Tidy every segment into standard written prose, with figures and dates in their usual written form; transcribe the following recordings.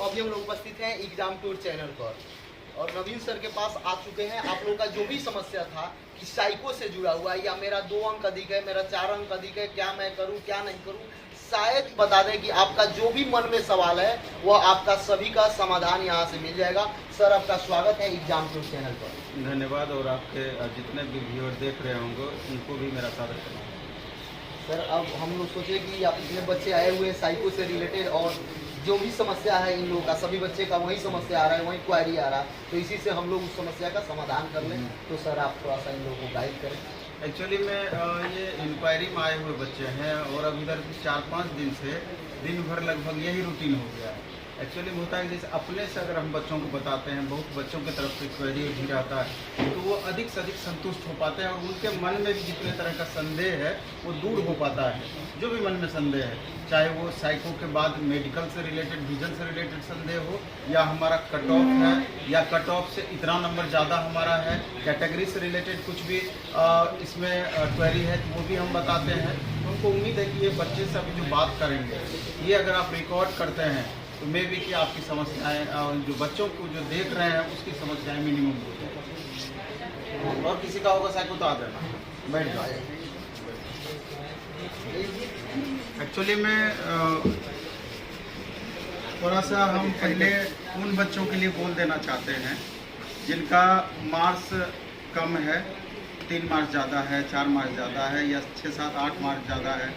अभी हम लोग उपस्थित हैं एग्जाम टूर चैनल पर और नवीन सर के पास आ चुके हैं। आप लोगों का जो भी समस्या था कि साइको से जुड़ा हुआ है या मेरा 2 अंक अधिक है, मेरा 4 अंक अधिक है, क्या मैं करूं क्या नहीं करूं, शायद बता दें कि आपका जो भी मन में सवाल है वह आपका सभी का समाधान यहां से मिल जाएगा। सर आपका स्वागत है एग्जाम टूर चैनल पर। धन्यवाद। और आपके जितने भी व्यूअर देख रहे होंगे उनको भी मेरा स्वागत करना। सर अब हम लोग सोचे कि आप इतने बच्चे आए हुए हैं साइको से रिलेटेड और जो भी समस्या है इन लोगों का, सभी बच्चे का वही समस्या आ रहा है, वही क्वेरी आ रहा है, तो इसी से हम लोग उस समस्या का समाधान कर लें। तो सर आप थोड़ा सा इन लोगों को गाइड करें। एक्चुअली में ये इंक्वायरी में आए हुए बच्चे हैं और अब इधर 4-5 दिन से दिन भर लगभग यही रूटीन हो गया है। एक्चुअली में होता है कि जैसे अपने से अगर हम बच्चों को बताते हैं, बहुत बच्चों की तरफ से क्वेरी भी रहता है, तो वो अधिक से अधिक संतुष्ट हो पाते हैं और उनके मन में भी जितने तरह का संदेह है वो दूर हो पाता है। जो भी मन में संदेह है, चाहे वो साइको के बाद मेडिकल से रिलेटेड, विजन से रिलेटेड संदेह हो, या हमारा कट ऑफ है, या कट ऑफ से इतना नंबर ज़्यादा हमारा है, कैटेगरी से रिलेटेड कुछ भी इसमें क्वेरी है, तो वो भी हम बताते हैं। तो हमको उम्मीद है कि ये बच्चे से अभी जो बात करेंगे, ये अगर आप रिकॉर्ड करते हैं तो मे भी कि आपकी समस्याएं और जो बच्चों को जो देख रहे हैं उसकी समस्याएं मिनिमम हो जाए। और किसी का होगा साइको तो आ जाना, बैठ जाए। एक्चुअली में थोड़ा सा हम पहले उन बच्चों के लिए बोल देना चाहते हैं जिनका मार्क्स कम है, 3 मार्क्स ज़्यादा है, 4 मार्क्स ज़्यादा है, या 6, 7, 8 मार्क्स ज़्यादा है।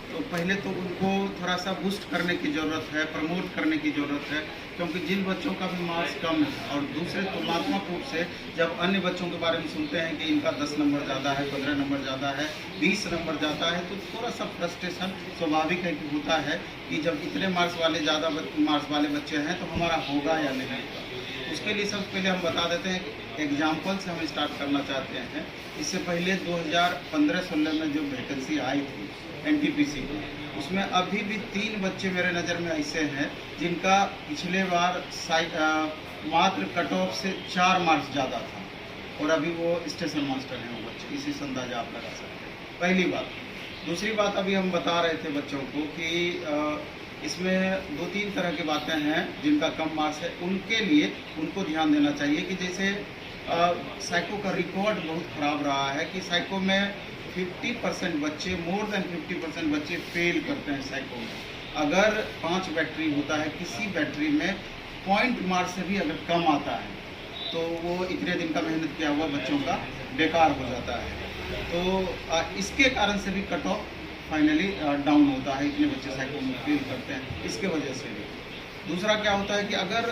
तो पहले तो उनको थोड़ा सा बूस्ट करने की ज़रूरत है, प्रमोट करने की ज़रूरत है, क्योंकि जिन बच्चों का भी मार्क्स कम है और दूसरे तुलनात्मक रूप से जब अन्य बच्चों के बारे में सुनते हैं कि इनका 10 नंबर ज़्यादा है, 15 नंबर ज़्यादा है, 20 नंबर ज़्यादा है, तो थोड़ा सा फ्रस्ट्रेशन स्वाभाविक है कि होता है कि जब इतने मार्क्स वाले ज़्यादा मार्क्स वाले बच्चे हैं तो हमारा होगा या नहीं होगा। उसके लिए सबसे पहले हम बता देते हैं कि एग्जाम्पल से हम स्टार्ट करना चाहते हैं। इससे पहले 2015-16 में जो वैकेंसी आई थी NTPC की, उसमें अभी भी 3 बच्चे मेरे नज़र में ऐसे हैं जिनका पिछले बार मात्र कट ऑफ से 4 मार्क्स ज़्यादा था और अभी वो स्टेशन मास्टर हैं वो बच्चे। इसी से अंदाजा आप लगा सकते हैं। पहली बात। दूसरी बात, अभी हम बता रहे थे बच्चों को कि इसमें 2-3 तरह की बातें हैं जिनका कम मार्क्स है, उनके लिए उनको ध्यान देना चाहिए कि जैसे साइको का रिकॉर्ड बहुत ख़राब रहा है कि साइको में 50% बच्चे, मोर देन 50% बच्चे फेल करते हैं साइको में। अगर 5 बैटरी होता है, किसी बैटरी में पॉइंट मार्क्स से भी अगर कम आता है तो वो इतने दिन का मेहनत किया हुआ बच्चों का बेकार हो जाता है। तो इसके कारण से भी कट ऑफ फाइनली डाउन होता है, इतने बच्चे साइको में फेल करते हैं, इसके वजह से भी। दूसरा क्या होता है कि अगर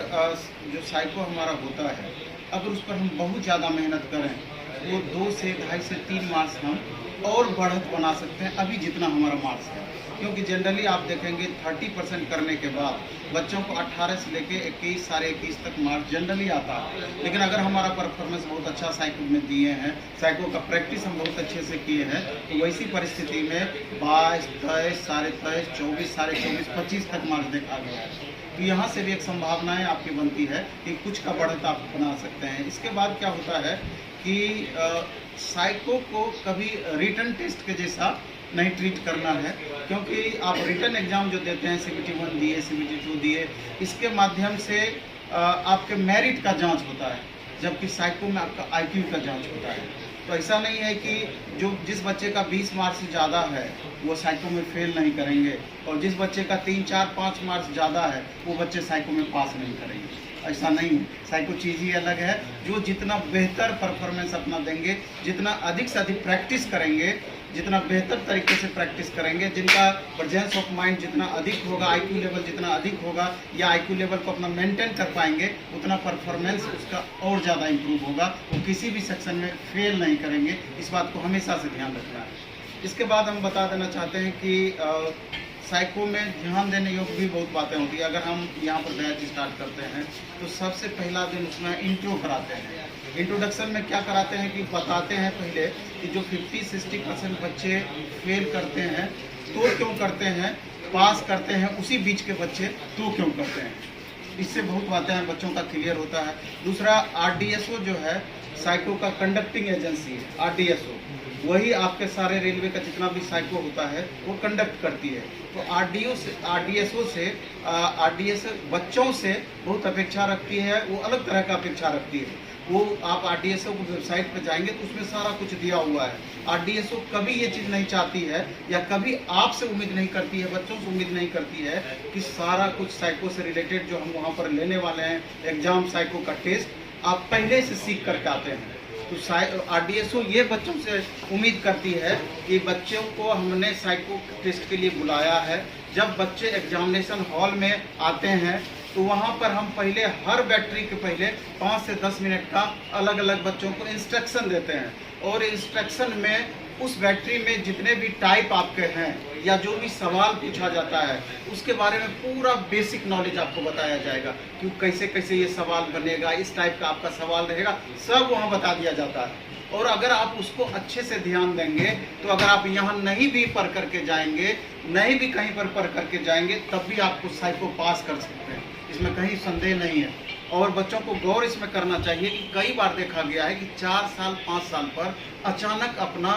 जो साइको हमारा होता है, अगर उस पर हम बहुत ज़्यादा मेहनत करें, वो 2 से 2.5 से 3 मार्क्स हम और बढ़त बना सकते हैं अभी जितना हमारा मार्क्स है। क्योंकि जनरली आप देखेंगे 30% करने के बाद बच्चों को 18 से लेके 21, साढ़े 21 तक मार्क्स जनरली आता है। लेकिन अगर हमारा परफॉर्मेंस बहुत अच्छा साइको में दिए हैं, साइको का प्रैक्टिस हम बहुत अच्छे से किए हैं, तो वैसी परिस्थिति में 22, 23, साढ़े 23, 24, साढ़े 24, 25 तक मार्क्स देखा गया है। तो यहाँ से भी एक संभावनाएं आपकी बनती है कि कुछ का बढ़त आप बना सकते हैं। इसके बाद क्या होता है कि साइको को कभी रिटन टेस्ट के जैसा नहीं ट्रीट करना है, क्योंकि आप रिटन एग्ज़ाम जो देते हैं, CBT 1 दिए, CBT 2 दिए, इसके माध्यम से आपके मेरिट का जांच होता है, जबकि साइको में आपका IQ का जांच होता है। तो ऐसा नहीं है कि जिस बच्चे का 20 मार्क्स से ज़्यादा है वो साइको में फेल नहीं करेंगे और जिस बच्चे का 3, 4, 5 मार्क्स ज़्यादा है वो बच्चे साइको में पास नहीं करेंगे। ऐसा नहीं है। साइको चीज़ ही अलग है। जो जितना बेहतर परफॉर्मेंस अपना देंगे, जितना अधिक से अधिक प्रैक्टिस करेंगे, जितना बेहतर तरीके से प्रैक्टिस करेंगे, जिनका प्रेजेंस ऑफ माइंड जितना अधिक होगा, IQ लेवल जितना अधिक होगा, या IQ लेवल को अपना मेंटेन कर पाएंगे, उतना परफॉर्मेंस उसका और ज़्यादा इम्प्रूव होगा। वो किसी भी सेक्शन में फेल नहीं करेंगे। इस बात को हमेशा से ध्यान रखना है। इसके बाद हम बता देना चाहते हैं कि साइको में ध्यान देने योग्य भी बहुत बातें होती है। अगर हम यहाँ पर बैच स्टार्ट करते हैं तो सबसे पहला दिन उसमें इंट्रो कराते हैं। इंट्रोडक्शन में क्या कराते हैं कि बताते हैं पहले कि जो 50-60% बच्चे फेल करते हैं तो क्यों करते हैं, पास करते हैं उसी बीच के बच्चे तो क्यों करते हैं। इससे बहुत बातें हैं बच्चों का क्लियर होता है। दूसरा, RDSO जो है साइको का कंडक्टिंग एजेंसी है, आरडीएसओ। वही आपके सारे रेलवे का जितना भी साइको होता है वो कंडक्ट करती है। तो आरडीएसओ से आरडीएस बच्चों से बहुत अपेक्षा रखती है, वो अलग तरह का अपेक्षा रखती है। वो आप आरडीएसओ की वेबसाइट पर जाएंगे तो उसमें सारा कुछ दिया हुआ है। आरडीएसओ कभी ये चीज़ नहीं चाहती है या कभी आपसे उम्मीद नहीं करती है, बच्चों से उम्मीद नहीं करती है कि सारा कुछ साइको से रिलेटेड जो हम वहाँ पर लेने वाले हैं एग्जाम साइको का टेस्ट आप पहले से सीख करके आते हैं। तो आरडीएसओ ये बच्चों से उम्मीद करती है कि बच्चों को हमने साइको टेस्ट के लिए बुलाया है। जब बच्चे एग्जामिनेशन हॉल में आते हैं तो वहाँ पर हम पहले हर बैटरी के पहले 5 से 10 मिनट का अलग अलग बच्चों को इंस्ट्रक्शन देते हैं, और इंस्ट्रक्शन में उस बैटरी में जितने भी टाइप आपके हैं या जो भी सवाल पूछा जाता है उसके बारे में पूरा बेसिक नॉलेज आपको बताया जाएगा कि कैसे कैसे ये सवाल बनेगा, इस टाइप का आपका सवाल रहेगा, सब वहाँ बता दिया जाता है। और अगर आप उसको अच्छे से ध्यान देंगे तो अगर आप यहाँ नहीं भी पढ़ करके जाएंगे, नहीं भी कहीं पर पढ़ करके जाएंगे, तब भी आपको साइको पास कर सकते हैं, इसमें कहीं संदेह नहीं है। और बच्चों को गौर इसमें करना चाहिए कि कई बार देखा गया है कि 4 साल 5 साल पर अचानक अपना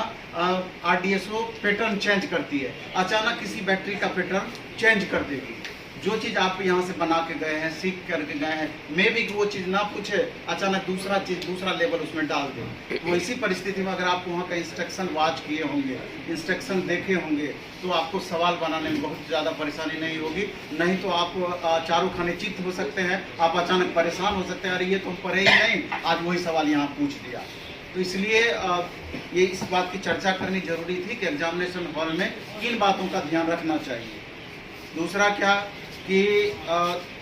आरडीएसओ पैटर्न चेंज करती है, अचानक किसी बैटरी का पैटर्न चेंज कर देगी। जो चीज़ आप यहाँ से बना के गए हैं, सीख करके गए हैं, मे भी वो चीज़ ना पूछे, अचानक दूसरा लेवल उसमें डाल दे। तो इसी परिस्थिति में अगर आप वहाँ का इंस्ट्रक्शन वॉच किए होंगे, इंस्ट्रक्शन देखे होंगे, तो आपको सवाल बनाने में बहुत ज़्यादा परेशानी नहीं होगी। नहीं तो आप चारों खाने चित्त हो सकते हैं, आप अचानक परेशान हो सकते हैं, अरे ये तो हम पढ़े ही नहीं, आज वही सवाल यहाँ पूछ दिया। तो इसलिए ये इस बात की चर्चा करनी जरूरी थी कि एग्जामिनेशन हॉल में किन बातों का ध्यान रखना चाहिए। दूसरा क्या कि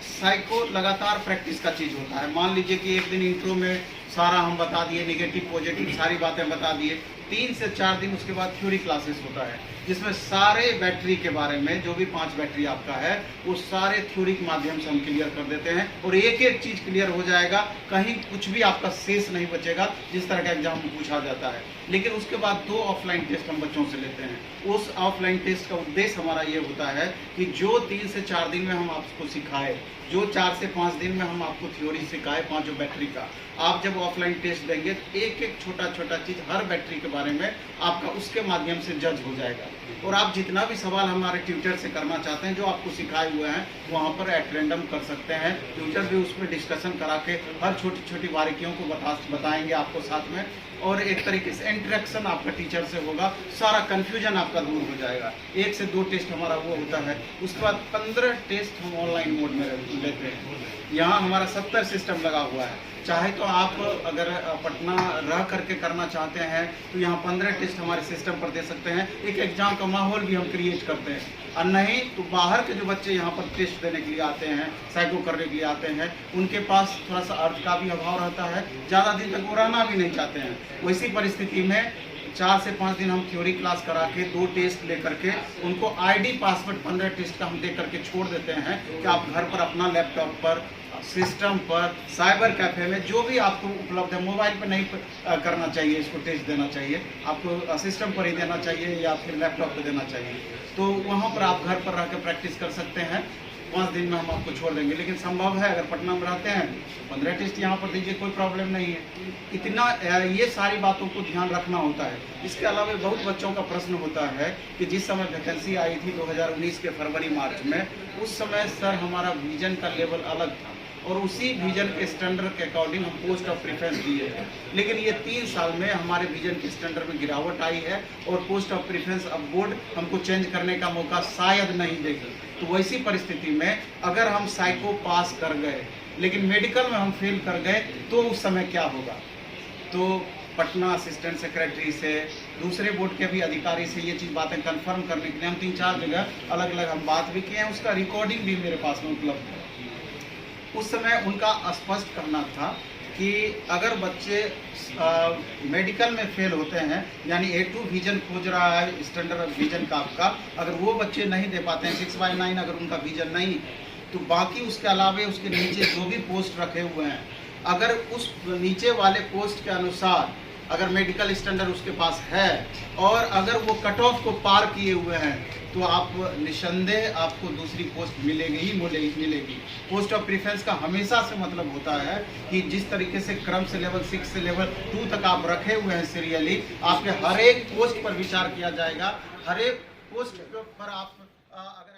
साइको लगातार प्रैक्टिस का चीज़ होता है। मान लीजिए कि एक दिन इंट्रो में सारा हम बता दिए, नेगेटिव पॉजिटिव सारी बातें बता दिए, 3 से 4 दिन उसके बाद थ्योरी क्लासेस होता है जिसमें सारे बैटरी के बारे में, जो भी 5 बैटरी आपका है वो सारे थ्योरी के माध्यम से हम क्लियर कर देते हैं, और एक एक चीज़ क्लियर हो जाएगा, कहीं कुछ भी आपका शेष नहीं बचेगा जिस तरह का एग्जाम में पूछा जाता है। लेकिन उसके बाद 2 ऑफलाइन टेस्ट हम बच्चों से लेते हैं। उस ऑफलाइन टेस्ट का उद्देश्य हमारा ये होता है कि जो 3 से 4 दिन में हम आपको सिखाए, जो 4 से 5 दिन में हम आपको थ्योरी सिखाए 5 बैटरी का, आप जब ऑफलाइन टेस्ट देंगे तो एक एक छोटा छोटा चीज़ हर बैटरी के बारे में आपका उसके माध्यम से जज हो जाएगा। और आप जितना भी सवाल हमारे ट्यूटर से करना चाहते हैं, जो आपको सिखाए हुए हैं, वहाँ पर एट रैंडम कर सकते हैं। ट्यूटर भी उसमें डिस्कशन करा के हर छोटी छोटी बारीकियों को बताएंगे आपको साथ में, और एक तरीके से इंटरेक्शन आपका टीचर से होगा, सारा कन्फ्यूजन आपका दूर हो जाएगा। 1 से 2 टेस्ट हमारा वो होता है, उसके बाद 15 टेस्ट हम ऑनलाइन मोड में लेते हैं। यहाँ हमारा 70 सिस्टम लगा हुआ है। चाहे तो आप अगर पटना रह करके करना चाहते हैं तो यहाँ 15 टेस्ट हमारे सिस्टम पर दे सकते हैं। एक एग्जाम का माहौल भी हम क्रिएट करते हैं, और नहीं तो बाहर के जो बच्चे यहाँ पर टेस्ट देने के लिए आते हैं, साइको करने के लिए आते हैं, उनके पास थोड़ा सा अर्थ का भी अभाव रहता है, ज़्यादा दिन तक वो रहना भी नहीं चाहते हैं। वैसी परिस्थिति में 4 से 5 दिन हम थ्योरी क्लास करा के 2 टेस्ट लेकर के उनको आईडी पासवर्ड 15 टेस्ट का हम दे करके छोड़ देते हैं कि आप घर पर अपना लैपटॉप पर, सिस्टम पर, साइबर कैफे में जो भी आपको उपलब्ध है, मोबाइल पर नहीं करना चाहिए, इसको टेस्ट देना चाहिए, आपको सिस्टम पर ही देना चाहिए या फिर लैपटॉप पर देना चाहिए। तो वहाँ पर आप घर पर रह कर प्रैक्टिस कर सकते हैं। 5 दिन में हम आपको छोड़ देंगे, लेकिन संभव है अगर पटना में रहते हैं 15 टेस्ट यहाँ पर दीजिए, कोई प्रॉब्लम नहीं है। इतना ये सारी बातों को ध्यान रखना होता है। इसके अलावा बहुत बच्चों का प्रश्न होता है कि जिस समय वैकेंसी आई थी 2019 के फरवरी मार्च में, उस समय सर हमारा विजन का लेवल अलग था और उसी विजन के स्टैंडर्ड के अकॉर्डिंग हम पोस्ट ऑफ प्रेफरेंस दिए थे। लेकिन ये 3 साल में हमारे विजन के स्टैंडर्ड में गिरावट आई है और पोस्ट ऑफ प्रेफरेंस अब बोर्ड हमको चेंज करने का मौका शायद नहीं देगी। तो वैसी परिस्थिति में अगर हम साइको पास कर गए लेकिन मेडिकल में हम फेल कर गए तो उस समय क्या होगा। तो पटना असिस्टेंट सेक्रेटरी से, दूसरे बोर्ड के भी अधिकारी से ये चीज़ बातें कंफर्म करने के लिए हम 3-4 जगह अलग अलग हम बात भी किए हैं, उसका रिकॉर्डिंग भी मेरे पास में उपलब्ध है। उस समय उनका स्पष्ट करना था कि अगर बच्चे मेडिकल में फेल होते हैं, यानी A2 विजन खोज रहा है स्टैंडर्ड विजन का आपका, अगर वो बच्चे नहीं दे पाते हैं 6/9 अगर उनका विजन नहीं, तो बाकी उसके अलावे उसके नीचे जो भी पोस्ट रखे हुए हैं, अगर उस नीचे वाले पोस्ट के अनुसार अगर मेडिकल स्टैंडर्ड उसके पास है और अगर वो कट ऑफ को पार किए हुए हैं तो आप निसंदेह आपको दूसरी पोस्ट मिलेगी ही मिलेगी। पोस्ट ऑफ प्रेफरेंस का हमेशा से मतलब होता है कि जिस तरीके से क्रम से लेवल 6 से लेवल 2 तक आप रखे हुए हैं सीरियली, आपके हर एक पोस्ट पर विचार किया जाएगा, हर एक पोस्ट पर आप अगर